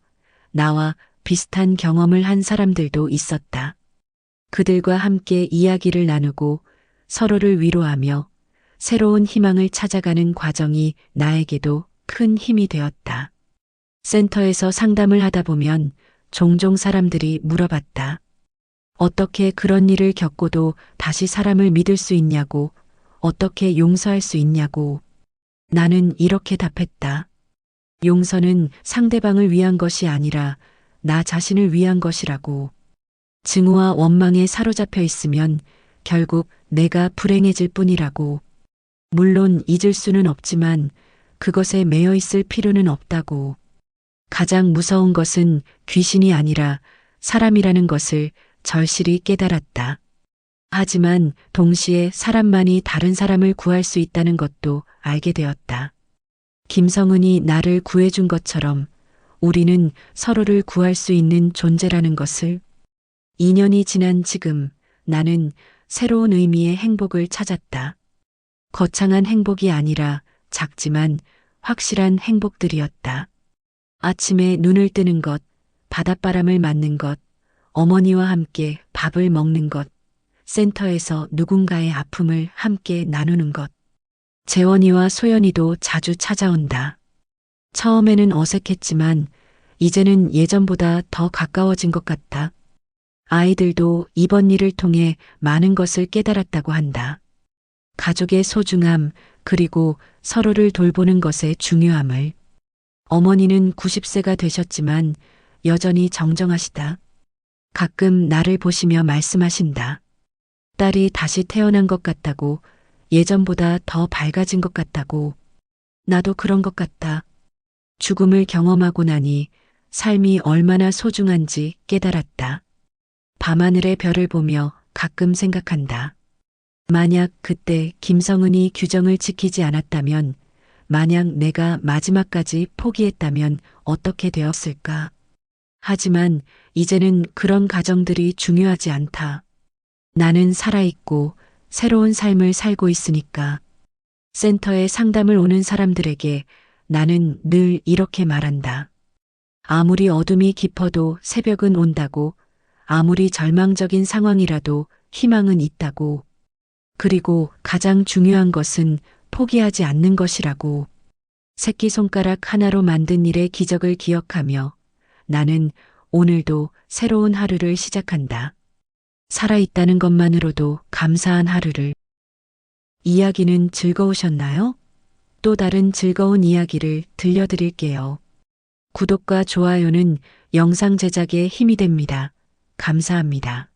나와 비슷한 경험을 한 사람들도 있었다. 그들과 함께 이야기를 나누고 서로를 위로하며 새로운 희망을 찾아가는 과정이 나에게도 큰 힘이 되었다. 센터에서 상담을 하다 보면 종종 사람들이 물어봤다. 어떻게 그런 일을 겪고도 다시 사람을 믿을 수 있냐고, 어떻게 용서할 수 있냐고. 나는 이렇게 답했다. 용서는 상대방을 위한 것이 아니라 나 자신을 위한 것이라고. 증오와 원망에 사로잡혀 있으면 결국 내가 불행해질 뿐이라고. 물론 잊을 수는 없지만 그것에 매여 있을 필요는 없다고. 가장 무서운 것은 귀신이 아니라 사람이라는 것을 절실히 깨달았다. 하지만 동시에 사람만이 다른 사람을 구할 수 있다는 것도 알게 되었다. 김성은이 나를 구해준 것처럼 우리는 서로를 구할 수 있는 존재라는 것을. 2년이 지난 지금 나는 새로운 의미의 행복을 찾았다. 거창한 행복이 아니라 작지만 확실한 행복들이었다. 아침에 눈을 뜨는 것, 바닷바람을 맞는 것, 어머니와 함께 밥을 먹는 것, 센터에서 누군가의 아픔을 함께 나누는 것. 재원이와 소연이도 자주 찾아온다. 처음에는 어색했지만 이제는 예전보다 더 가까워진 것 같다. 아이들도 이번 일을 통해 많은 것을 깨달았다고 한다. 가족의 소중함, 그리고 서로를 돌보는 것의 중요함을. 어머니는 90세가 되셨지만 여전히 정정하시다. 가끔 나를 보시며 말씀하신다. 딸이 다시 태어난 것 같다고, 예전보다 더 밝아진 것 같다고. 나도 그런 것 같다. 죽음을 경험하고 나니 삶이 얼마나 소중한지 깨달았다. 밤하늘의 별을 보며 가끔 생각한다. 만약 그때 김성은이 규정을 지키지 않았다면, 만약 내가 마지막까지 포기했다면 어떻게 되었을까? 하지만 이제는 그런 가정들이 중요하지 않다. 나는 살아있고 새로운 삶을 살고 있으니까. 센터에 상담을 오는 사람들에게 나는 늘 이렇게 말한다. 아무리 어둠이 깊어도 새벽은 온다고, 아무리 절망적인 상황이라도 희망은 있다고. 그리고 가장 중요한 것은 포기하지 않는 것이라고. 새끼손가락 하나로 만든 일의 기적을 기억하며 나는 오늘도 새로운 하루를 시작한다. 살아있다는 것만으로도 감사한 하루를. 이야기는 즐거우셨나요? 또 다른 즐거운 이야기를 들려드릴게요. 구독과 좋아요는 영상 제작에 힘이 됩니다. 감사합니다.